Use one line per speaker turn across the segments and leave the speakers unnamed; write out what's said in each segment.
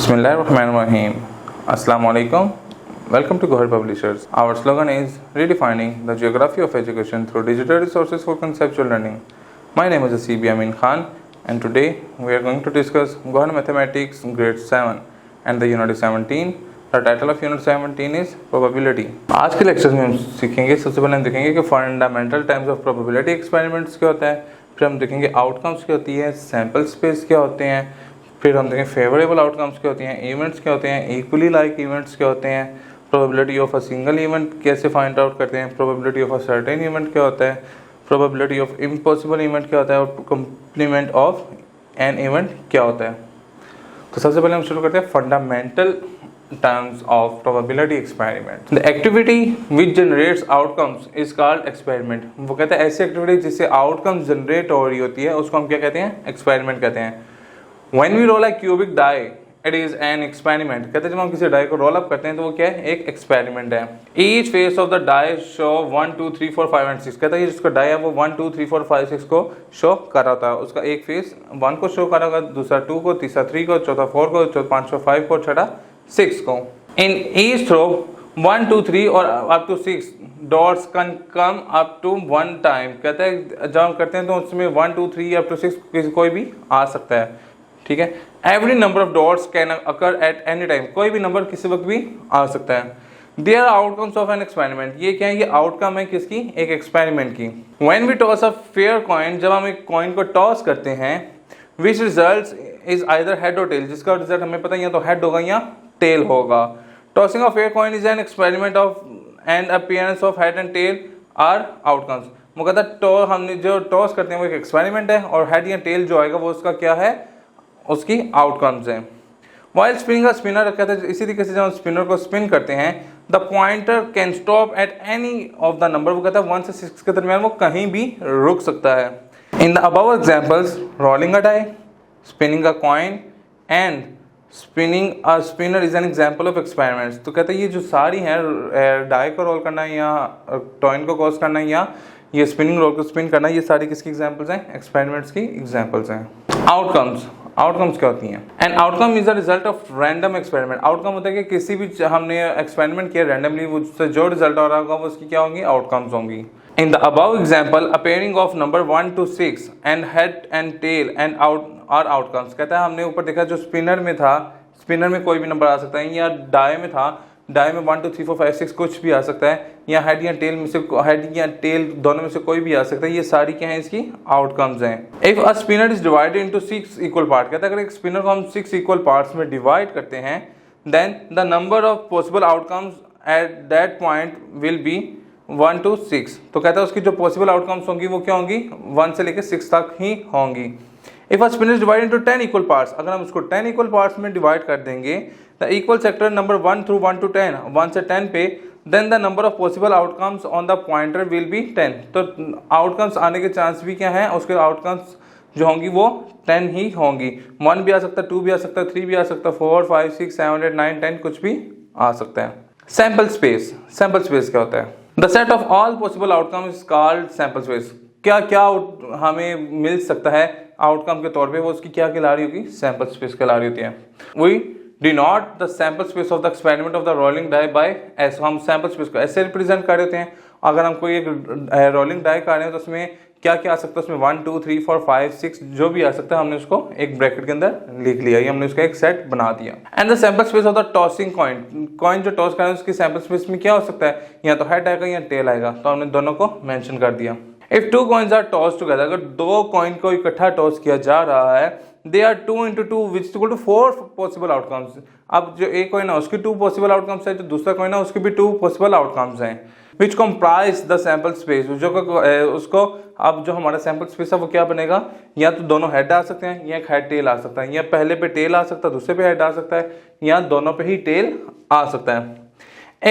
Bismillahirrahmanirrahim. Assalamu alaikum. Welcome to Gohar Publishers. Our slogan is redefining the geography of education through digital resources for conceptual learning. My name is Asibi Amin Khan and today we are going to discuss Gohar Mathematics Grade 7 and the Unit 17. The title of Unit 17 is Probability. आज के lecture में हम सीखेंगे, सबसे पहले हम देखेंगे कि fundamental types of probability experiments क्या होता है, फिर हम देखेंगे आउटकम्स क्या होती है, सैम्पल स्पेस क्या होते हैं, फिर हम देखेंगे फेवरेबल आउटकम्स क्या होती हैं, इवेंट्स क्या होते हैं, इक्वली लाइक इवेंट्स क्या होते हैं, probability of a single event कैसे फाइंड आउट करते हैं, probability of a certain event क्या होता है, प्रोबेबिलिटी ऑफ इम्पॉसिबल इवेंट क्या होता है और कॉम्प्लीमेंट ऑफ एन इवेंट क्या होता है। तो सबसे पहले हम शुरू करते हैं fundamental terms of probability experiment. The activity which generates outcomes is called experiment. वो कहते हैं ऐसी एक्टिविटी जिससे outcomes generate हो रही होती है उसको हम क्या कहते हैं, experiment कहते हैं. When we roll a cubic die, it is an experiment. कहते हैं जब हम किसी die को roll up करते हैं तो वो क्या है, एक experiment है. Each face of the die show 1 2 3 4 5 and 6. कहता है जिसका die है वो 1 2 3 4 5 6 को show कर रहा होता है. उसका एक face 1 को show कर रहा होगा, दूसरा 2 को, तीसरा 3 को, चौथा 4 को, चौथा 5 5 को, छठा 6 को. In each throw 1 2 3 और up to 6 dots can come up to one time. कहते हैं जब हम करते हैं तो उसमें 1 2 3 up to 6 कोई भी आ सकता है. ठीक है. Every number of dots can occur at any time. कोई भी नंबर किसी वक्त भी आ सकता है. They are outcomes of an experiment. ये क्या है, ये आउटकम है किसकी, एक एक्सपेरिमेंट की. When we toss a fair coin, जब हम एक कॉइन को टॉस करते हैं, which results is either head or tail, जिसका रिजल्ट हमें पता है या तो हेड होगा या टेल होगा. Tossing of fair coin is an experiment of and appearance of head and tail are outcomes. वो कहता है हमने जो टॉस करते हैं वो एक एक्सपेरिमेंट है और हेड या टेल जो आएगा वो उसका क्या है, उसकी आउटकम्स है. वाइल स्पिनिंग अ स्पिनर, कहते हैं इसी तरीके से जब हम स्पिनर को स्पिन करते हैं the pointer can stop at any of the number. वो कहता है 1 से 6 के दरमियान वो कहीं भी रुक सकता है. In the above examples rolling a die, spinning a coin and spinning a spinner is an example of experiments. तो कहते हैं ये जो सारी हैं, डाई को रोल करना या टॉइन को क्रॉस करना या ये स्पिनिंग रोल को स्पिन करना, ये सारी किसकी एग्जाम्पल्स हैं, एक्सपेरिमेंट्स की एग्जाम्पल्स हैं. आउटकम्स क्या होती हैं. And outcome is the result of random experiment. Outcome होता है कि किसी भी हमने एक्सपेरिमेंट किया रैंडमली, उससे जो रिजल्ट आ रहा होगा वो उसकी क्या होंगी, आउटकम्स होंगी. In the above example, a pairing of number 1 to 6 and head and tail and are outcomes. कहता है हमने ऊपर देखा जो स्पिनर में था, स्पिनर में कोई भी नंबर आ सकता है, या डाई में था, डाई में 1 2 3 4 5 6 कुछ भी आ सकता है, या हेड या टेल में से, हेड या टेल दोनों में से कोई भी आ सकता है. ये सारी क्या है, इसकी आउटकम्स हैं. If a spinner is divided into 6 equal part, कहता है अगर एक स्पिनर को हम 6 इक्वल पार्ट्स में डिवाइड करते हैं then the number of possible outcomes at that point will be 1 to 6. तो कहता है उसकी जो पॉसिबल आउटकम्स होंगी वो क्या होंगी, 1 से लेकर 6 तक ही होंगी. If a spinner is divided into 10 equal parts, अगर हम उसको 10 इक्वल पार्ट्स में डिवाइड कर देंगे the equal sector number 1 through 1 to 10, 1 से 10 पे, then the number of possible outcomes on the pointer will be 10. तो आउटकम्स आने के चांस भी क्या है, उसके आउटकम्स जो होंगी वो 10 ही होंगी. 1 भी आ सकता है, 2 भी आ सकता है, 3 भी आ सकता है, 4 5 6 7 8 9 10 कुछ भी आ सकता है. सैम्पल स्पेस क्या होता है. The set of all possible outcomes is called sample space. क्या हमें मिल सकता है आउटकम के तौर पे, वो उसकी क्या कहला रही होगी, सैम्पल स्पेस कहला रही होती है. We denote the sample space of the experiment of the rolling die by S. हम सैम्पल स्पेस को ऐसे रिप्रेजेंट कर रहे होते हैं. अगर हम कोई एक रोलिंग डाई कर रहे हैं तो उसमें क्या क्या आ सकता है, उसमें 1 2 3 4 5 6 जो भी आ सकता है हमने उसको एक ब्रैकेट के अंदर लिख लिया, या हमने उसका एक सेट बना दिया. And the sample space of the tossing coin जो टॉस कर रहे हैं उसकी सैम्पल स्पेस में क्या हो सकता है, या तो हेड आएगा या टेल आएगा. तो हमने दोनों को मेंशन कर दिया. If 2 coins are toss together, अगर 2 कॉइन को इकट्ठा टॉस किया जा रहा है, they are 2 into 2 which is equal to 4 possible outcomes. अब जो एक कॉइन है उसकी 2 पॉसिबल आउटकम्स है, जो दूसरा कॉइन है उसकी भी 2 पॉसिबल आउटकम्स हैं. विच कंप्राइज द सैम्पल स्पेस, जो उसको अब जो हमारा सैम्पल स्पेस है वो क्या बनेगा, या तो दोनों हेड आ सकते हैं, या एक हेड टेल आ सकता है, या पहले पे टेल आ सकता है, दूसरे पे हेड आ सकता है, या दोनों पे ही टेल आ सकता है.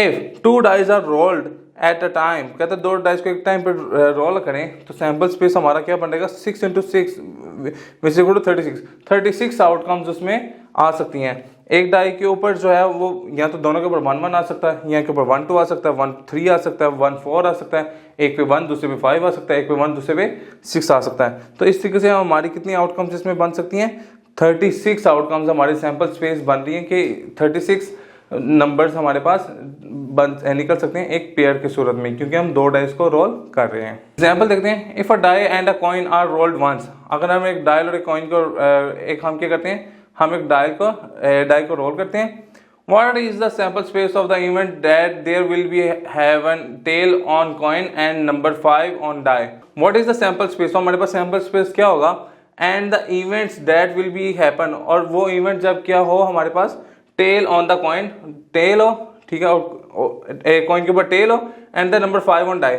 If 2 dice are rolled at a time, कहते हैं 2 डाइस को एक टाइम पे रोल करें तो सैम्पल स्पेस हमारा क्या बनेगा, 6 into 6 which is equal to 36 outcomes उसमें आ सकती हैं. एक डाई के ऊपर जो है वो या तो दोनों के ऊपर 1 1 आ सकता है, या के ऊपर 1 2 आ सकता है, 1 3 आ सकता है, 1 4 आ सकता है, एक पे 1 दूसरे पे 5 आ सकता है, एक पे 1 दूसरे पे 6 आ सकता है. तो इस तरीके से हमारी कितनी आउटकम्स इसमें बन सकती हैं, 36 आउटकम्स हमारे सैंपल स्पेस बन रही है कि 36 नंबर्स हमारे पास निकल सकते हैं एक पेयर की सूरत में, क्योंकि हम 2 डाइस को रोल कर रहे हैं। एग्जाम्पल देखते हैं, if a die and a coin are rolled once. अगर हम एक डायल और एक कॉइन को हम क्या करते हैं, हम एक डाई को रोल करते हैं। What is the sample space of the event that there will be have a tail on coin and number 5 on die? What is the sample space? तो हमारे पास sample space क्या होगा, and the events that will be happen, और वो event जब क्या हो हमारे पास tail on the coin, tail हो, ठीक है, और coin के ऊपर tail हो and the number 5 on die,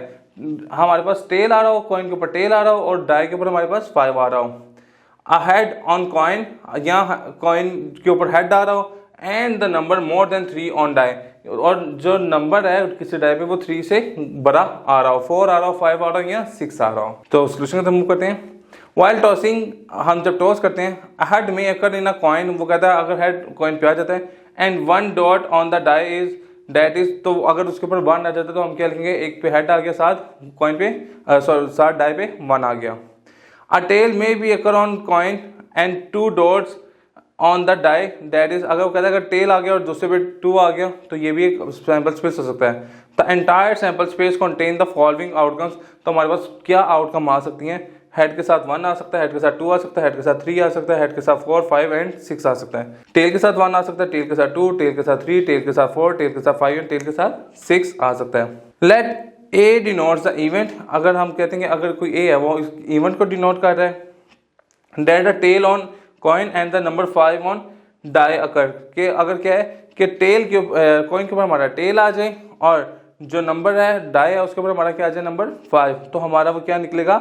हमारे पास tail आ रहा हो, coin के ऊपर tail आ रहा हो और die के ऊपर हमारे पास 5 आ रहा हो। A head on coin, यहाँ coin के ऊपर head आ रहा हो and the number more than 3 on die, और जो नंबर है किसी डाई पे वो 3 से बड़ा आ रहा हो, 4 आ रहा हो, 5 आ रहा हो या 6 आ रहा हो। तो सोल्यूशन को मूव करते हैं। वाइल टॉसिंग, हम जब टॉस करते हैं, हेड में अकर इन अ कॉइन, वो कहता है अगर हेड कॉइन पे आ जाता है and 1 dot on the die is that is, तो अगर उसके ऊपर 1 आ जाता है तो हम क्या लिखेंगे, एक पे हेड आ गया, 7 कॉइन पे साथ डाई पे 1 आ गया। A tail may be occur on coin and 2 dots on the die that is, अगर वो कहता है अगर टेल आ गया और दूसरे पे 2 आ गया तो ये भी एक सैंपल स्पेस हो सकता है। The entire sample space contain the following outcomes, तो हमारे पास क्या आउटकम आ सकती हैं, हेड के साथ 1 आ सकता है, हेड के साथ 2 आ सकता है, हेड के साथ 3 आ सकता है, हेड के साथ 4, 5 एंड 6 आ सकता है। टेल के साथ 1 आ सकता है, टेल के साथ 2, टेल के साथ 3, टेल के साथ 4, टेल के साथ 5 एंड टेल के साथ 6 आ सकता है। Let A denotes the event, अगर हम कहते हैं कि अगर कोई ए है वो इस इवेंट को डिनोट कर रहा है। That the tail on coin and the number 5 on die occur, के अगर क्या है कि टेल के कॉइन के ऊपर हमारा टेल आ जाए और जो नंबर है डाई है उसके ऊपर हमारा क्या आ जाए, नंबर 5, तो हमारा वो क्या निकलेगा,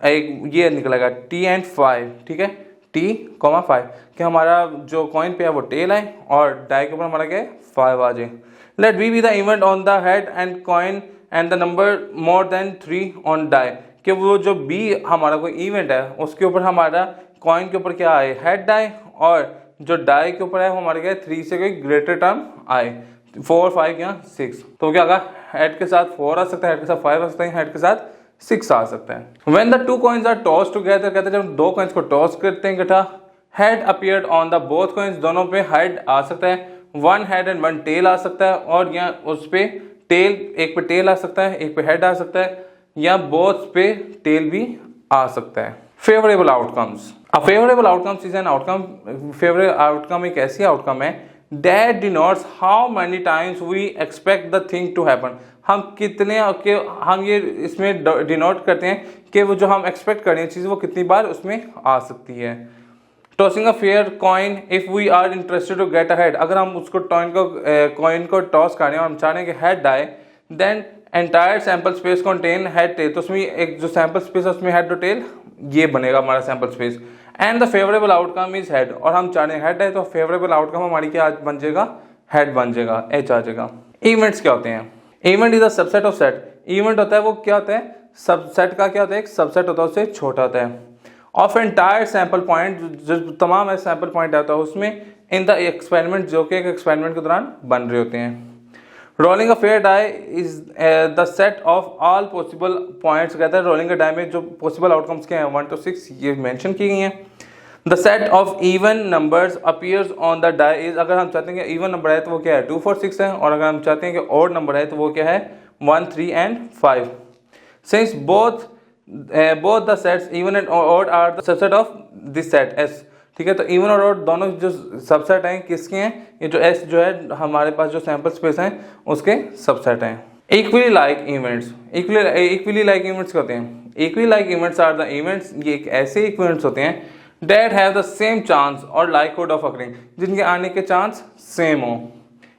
एक ये निकलेगा T एंड 5, ठीक है, T,5 कि हमारा जो कॉइन पे है वो टेल है और डाई के ऊपर हमारा क्या है 5 आ जाए। Let B the event on the head and coin and the number more than 3 on die, कि वो जो बी हमारा कोई इवेंट है उसके ऊपर हमारा कॉइन के ऊपर क्या आए, हेड आए, और जो डाई के ऊपर है वो हमारे क्या 3 से कोई ग्रेटर टर्म आए, 4, 5 या 6, तो क्या होगा, हेड के साथ 4 आ सकता है, हेड के साथ 5 आ सकता है, हेड के साथ 6 आ सकता है। When the two coins are tossed together, कहते हैं जब 2 कॉइन्स को टॉस करते हैं इकट्ठा, head appeared on the both coins, दोनों पे हेड आ सकता है, 1 head and 1 tail आ सकता है, और या उस पे टेल, एक पे टेल आ सकता है, एक पे हेड आ सकता है, या बोथ पे टेल भी आ सकता है। Favourable outcomes, a favourable outcomes is an outcome, favourable outcome एक ऐसी आउटकम है that denotes how many times we expect the thing to happen, हम कितने के हम ये इसमें डिनोट करते हैं कि वो जो हम एक्सपेक्ट कर रहे हैं चीज़ वो कितनी बार उसमें आ सकती है। Tossing a fair coin if we are interested to get a head, अगर हम उसको कॉइन को टॉस कर रहे हैं और हम चाह रहे हैं कि हेड आए, then entire sample space contain head tail, तो उसमें एक जो सैंपल स्पेस है उसमें हेड और टेल ये बनेगा हमारा sample space, and the favourable outcome is head, और हम चाह रहे हैं हेड है तो फेवरेबल आउटकम हमारी क्या बन जाएगा, हेड बन जाएगा, एच आ जाएगा। इवेंट्स क्या होते हैं, event is a subset of set, event होता है वो क्या होता है, सबसेट का क्या होता है, एक सबसेट होता है उससे छोटा होता है, ऑफ एंटायर सैंपल पॉइंट, जो तमाम सैंपल पॉइंट आता है उसमें, इन द एक्सपेरिमेंट, जो कि एक एक्सपेरिमेंट के दौरान बन रहे होते हैं। Rolling a fair die is the set of all possible points, कहता है रोलिंग अ डाई में जो पॉसिबल आउटकम्स के हैं 1 to 6 ये मेंशन की गई हैं। The set of even numbers appears on the die is, अगर हम चाहते हैं कि इवन नंबर है तो वो क्या है 2, 4, 6 है, और अगर हम चाहते हैं कि ऑड नंबर है तो वो क्या है 1, 3 and 5। Since both the sets even and odd are the subset of this set S, ठीक है, तो इवन और ऑड दोनों जो सबसेट हैं किसके हैं, ये जो एस जो है हमारे पास जो सैंपल स्पेस हैं उसके सबसेट हैं। Equally like events, equally like events क्या होते हैं, equally like events are the events, ये एक ऐसे इवेंट्स होते हैं that have the same chance or likelihood of occurring, जिनके आने के चांस सेम हो।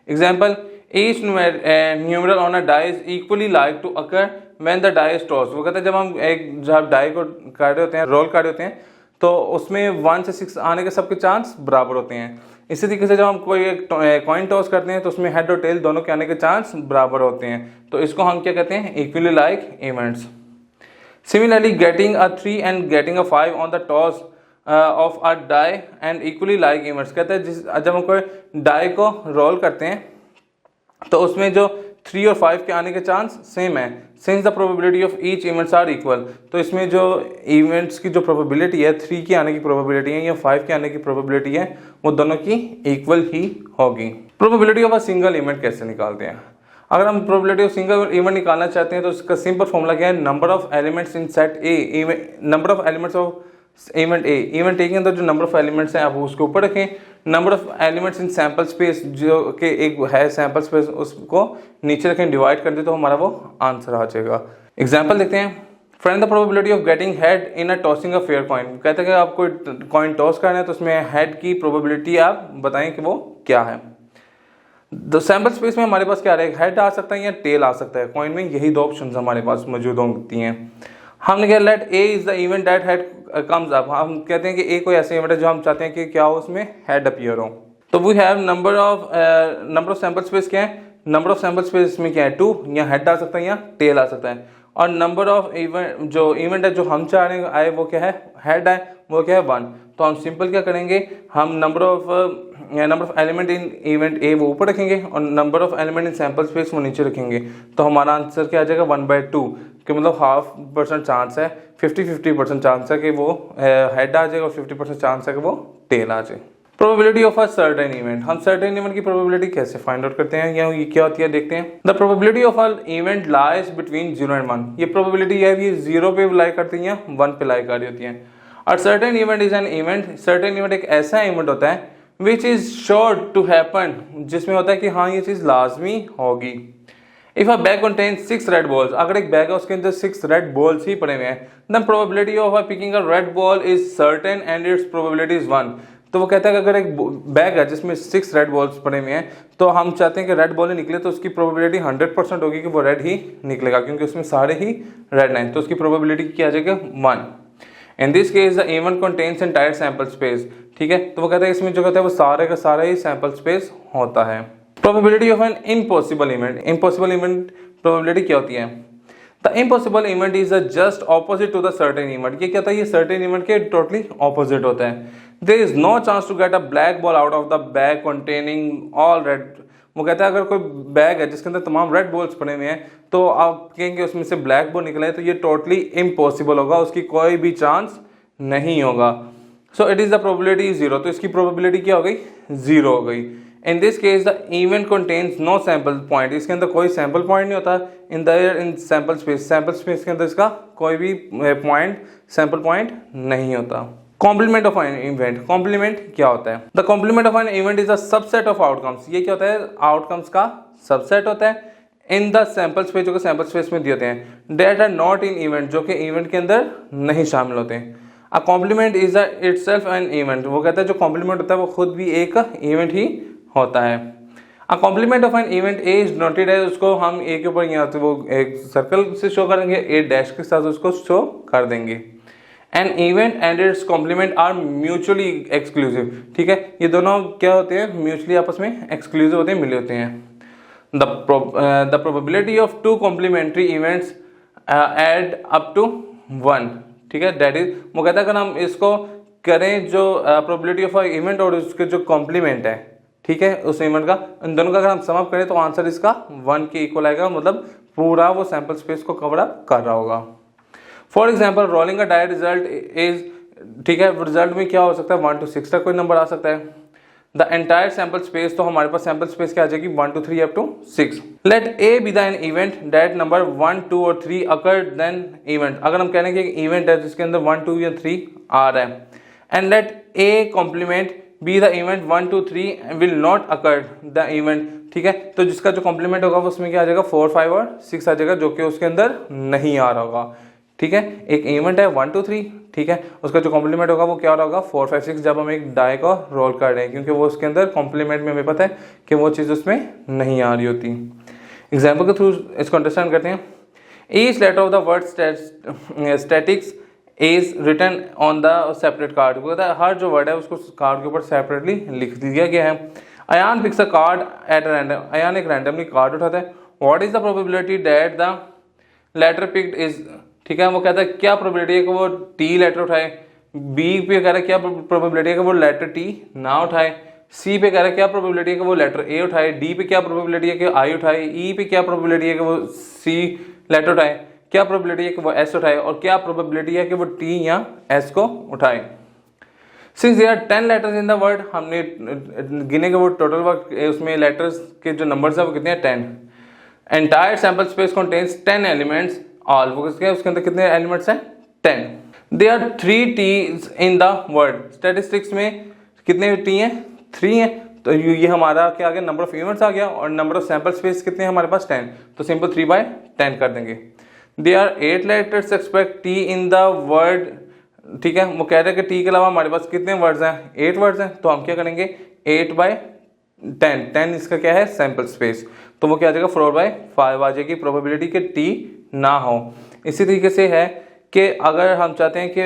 Example, each numeral on a die is equally like to occur when the die is tossed, वो कहते हैं जब डाई को कर रहे होते हैं, रोल कर रहे होते हैं, तो उसमें 1 से 6 आने के सबके चांस बराबर होते हैं। इसी तरीके से जब हम कोई एक कॉइन टॉस करते हैं तो उसमें हेड और टेल दोनों के आने के चांस बराबर होते हैं, तो इसको हम क्या कहते हैं, equally like events. Similarly getting a 3 and getting a 5 on the toss of a die and equally like events, कहते हैं जब हम कोई डाई को रोल करते हैं तो उसमें जो 3 और 5 के आने के चांस सेम है। Since the probability of each events are equal, तो इसमें जो इवेंट्स की जो प्रोबेबिलिटी है 3 की आने की प्रोबेबिलिटी है या 5 के आने की प्रोबेबिलिटी है वो दोनों की इक्वल ही होगी। Probability of a single event कैसे निकालते हैं? अगर हम प्रोबेबिलिटी ऑफ सिंगल इवेंट निकालना चाहते हैं तो उसका सिंपल फॉर्मूला क्या है, number of elements in set A, number of elements of event A के अंदर जो नंबर ऑफ एलिमेंट्स हैं आप उसके ऊपर रखें, number of elements in sample space जो कि एक है सैंपल स्पेस उसको नीचे रखें, डिवाइड कर दे तो हमारा वो आंसर आ जाएगा। एग्जांपल देखते हैं। Find the probability of getting head in a tossing a fair coin. कहते हैं कि आपको कॉइन टॉस करना है तो उसमें हेड की प्रोबेबिलिटी आप बताएं कि वो क्या है। तो सैंपल स्पेस में हमारे पास क्या रहेगा, हेड आ सकता है या टेल आ सकता है। कॉइन में यही दो ऑप्शन हमारे पास मौजूद होती हैं। हमने कहा let A is the event that head comes up. हम कहते हैं कि ए कोई ऐसा इवेंट है जो हम चाहते हैं कि क्या हो, उसमें हेड अपीयर हो। तो we have number of sample space क्या है, नंबर ऑफ सैंपल स्पेस में क्या है 2, या हेड आ सकता है या टेल आ सकता है। और नंबर ऑफ इवेंट जो इवेंट है जो हम चाह रहे हैं आए वो क्या है, हेड है, वो क्या है 1। तो हम सिंपल क्या करेंगे, हम number of element in event A वो ऊपर रखेंगे और number of element in sample space वो नीचे रखेंगे। तो हमारा आंसर क्या आ जाएगा 1/2 कि मतलब 50% चांस है, 50% चांस है कि वो हेड आ जाएगा और 50% चांस है कि वो टेल आ जाए। Probability of a certain event, हम सर्टेन इवेंट की प्रोबेबिलिटी कैसे फाइंड आउट करते हैं या ये क्या होती है देखते हैं। The probability of a event lies between 0 and 1। ये प्रोबेबिलिटी है ये 0 पे लाई करती है 1 पे लाई कर रही होती है। और certain event is an event, certain event एक ऐसा इवेंट होता है which is sure to happen, जिसमें होता है कि हाँ ये चीज लाजमी होगी। If a bag contains 6 red balls, अगर एक बैग है उसके अंदर 6 रेड बॉल्स ही पड़े हुए हैं, the probability of picking a red ball is certain and it's probability is 1। तो वो कहता है कि अगर एक बैग है जिसमें 6 रेड बॉल्स पड़े हुए हैं तो हम चाहते हैं कि रेड बॉल ही निकले, तो उसकी प्रोबेबिलिटी 100% होगी कि वो रेड ही निकलेगा क्योंकि उसमें सारे ही रेड हैं, तो उसकी प्रोबेबिलिटी क्या आ जाएगा 1। इन this case the event contains entire sample space, ठीक है। तो वो कहता है इसमें जो कहता है वो सारे का सारा ही सैंपल स्पेस होता है। Probability of an impossible event, impossible event probability क्या होती है, the impossible event is just opposite to the certain event. ये क्या होता है, ये सर्टेन इवेंट के टोटली ऑपोजिट होता है। There is no chance to get a black ball out of the bag containing all red. वो कहता है अगर कोई बैग है जिसके अंदर तमाम रेड बॉल्स पड़े हुए हैं तो आप कहेंगे उसमें से ब्लैक बॉल निकले, तो ये टोटली इम्पॉसिबल होगा, उसकी कोई भी चांस नहीं होगा। So it is the probability 0, तो इसकी प्रोबेबिलिटी क्या हो गई 0 हो गई। In this case the event contains no sample point, इसके अंदर कोई सैंपल पॉइंट नहीं होता। इन सैंपल स्पेस, सैंपल स्पेस के अंदर इसका कोई भी पॉइंट सैंपल पॉइंट नहीं होता। Complement of an event, complement क्या होता है, the complement of an event is a subset of outcomes. ये क्या होता है, आउटकम्स का सबसेट होता है इन द सैंपल स्पेस, जो कि सैंपल स्पेस में दिए होते हैं, that are not in event, जो कि इवेंट के अंदर नहीं शामिल होते हैं। A complement is itself an event, वो कहता है जो कॉम्प्लीमेंट होता है वो खुद भी एक इवेंट ही होता है। A compliment of an event A is noted है, उसको हम ए के ऊपर यहाँ से वो एक सर्कल से शो करेंगे, ए डैश के साथ उसको शो कर देंगे। An event and its complement are mutually exclusive, ठीक है, ये दोनों क्या होते हैं, म्यूचुअली आपस में एक्सक्लूसिव होते हैं, मिले होते हैं। The probability of 2 complementary events add up to 1, ठीक है, दैट इज, वो कहता है अगर हम इसको करें जो प्रोबेबिलिटी ऑफ इवेंट और उसके जो कॉम्प्लीमेंट है, ठीक है, उस इवेंट का, इन दोनों का अगर हम सम अप करें तो आंसर इसका 1 के इक्वल आएगा, मतलब पूरा वो सैंपल स्पेस को कवर अप कर रहा होगा। For example rolling a die result is, ठीक है, रिजल्ट में क्या हो सकता है 1 to 6 तक कोई नंबर आ सकता है। द एंटायर सैंपल स्पेस, तो हमारे पास सैंपल स्पेस क्या आ जाएगी 1 to 3 up to 6। Let A B the an event that number 1, 2 और 3 अकर देन इवेंट, अगर हम कहने कि इवेंट है जिसके अंदर 1, 2 या 3 आ रहा है, and let A complement be the event 1, 2, 3 will not occur the event, ठीक है, तो जिसका जो कॉम्प्लीमेंट होगा उसमें क्या आ जाएगा 4, 5 और 6 आ जाएगा, जो कि उसके अंदर नहीं आ रहा होगा, ठीक है। एक इवेंट है 1, 2, 3, ठीक है, उसका जो कॉम्प्लीमेंट होगा वो क्या हो रहा होगा 4, 5, 6, जब हम एक डाई को रोल कर रहे हैं, क्योंकि वो उसके अंदर कॉम्प्लीमेंट में हमें पता है कि वो चीज़ उसमें नहीं आ रही होती। एग्जाम्पल के थ्रू इसको अंडरस्टैंड करते हैं। Each letter of the word statics is written on the separate card, वो कहता है हर जो वर्ड है उसको कार्ड के ऊपर सेपरेटली लिख दिया गया है। Ayan picks a card at random, Ayan एक रैंडमली कार्ड उठाता है। What is the probability that the letter picked is, ठीक है, वो कहता है क्या प्रोबेबिलिटी है कि वो टी लेटर उठाए, बी पे कह रहा है क्या प्रोबेबिलिटी है कि वो लेटर टी ना उठाए, सी पे कह रहा है क्या प्रोबेबिलिटी है कि वो लेटर ए उठाए, डी पे क्या प्रोबेबिलिटी है कि आई उठाए, ई पे क्या प्रोबेबिलिटी है कि वो सी लेटर उठाए, क्या प्रोबेबिलिटी है कि वो एस उठाए और क्या प्रोबेबिलिटी है कि वो टी या एस को उठाए। Since there are 10 letters in the word, हमने गिने के वो टोटल वर्ड उसमें लेटर्स के जो नंबर्स है वो कितने हैं 10। Entire sample space contains 10 elements all, वो किसके उसके अंदर कितने एलिमेंट्स हैं 10। There are 3 Ts in the word, statistics में कितने टी हैं 3 हैं, तो ये हमारा क्या आ गया नंबर ऑफ यूनिट्स आ गया और नंबर ऑफ सैंपल स्पेस कितने हैं हमारे पास 10, तो सिंपल 3/10 कर देंगे। There are 8 letters except T in the word, ठीक है वो कह रहे हैं कि टी के अलावा हमारे पास कितने वर्ड्स हैं 8 वर्ड्स हैं, तो हम क्या करेंगे 8/10, 10 इसका क्या है सैंपल स्पेस, तो वो क्या आ जाएगा 4/5 आ जाएगी प्रोबेबिलिटी कि टी ना हो। इसी तरीके से है कि अगर हम चाहते हैं कि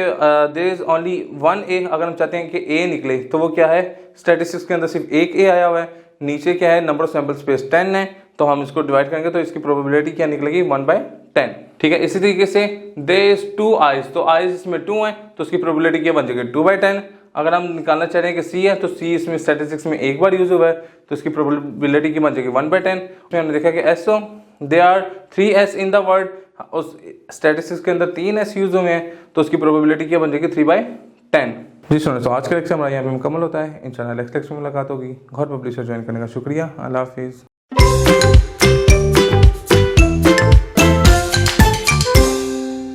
देयर इज ओनली वन ए, अगर हम चाहते हैं कि ए निकले तो वो क्या है स्टैटिस्टिक्स के अंदर सिर्फ एक ए आया हुआ है, नीचे क्या है नंबर ऑफ सैंपल स्पेस 10 है, तो हम इसको डिवाइड करेंगे तो इसकी प्रोबेबिलिटी क्या निकलेगी 1/10, ठीक है। इसी तरीके से देयर इज 2 आइज, तो आइज इसमें 2 है तो उसकी प्रोबेबिलिटी क्या बन जाएगी 2/10। अगर हम निकालना चाह रहे हैं कि सी है तो सी इसमें स्टैटिस्टिक्स में एक बार यूज हुआ है तो इसकी प्रोबेबिलिटी की बन जाएगी 1/10। हमने देखा कि so there are 3 S in the word, उस स्टैटिस्टिक्स के अंदर 3 एस यूज हुए हैं तो उसकी प्रोबेबिलिटी क्या बन जाएगी 3/10। जी सुनो, तो आज का लेक्चर हमारा यहाँ पे मुकम्मल होता है। इंशाल्लाह नेक्स्ट लेक्चर में मुलाकात होगी। गौहर पब्लिशर ज्वाइन करने का शुक्रिया। अल्लाह हाफिज़।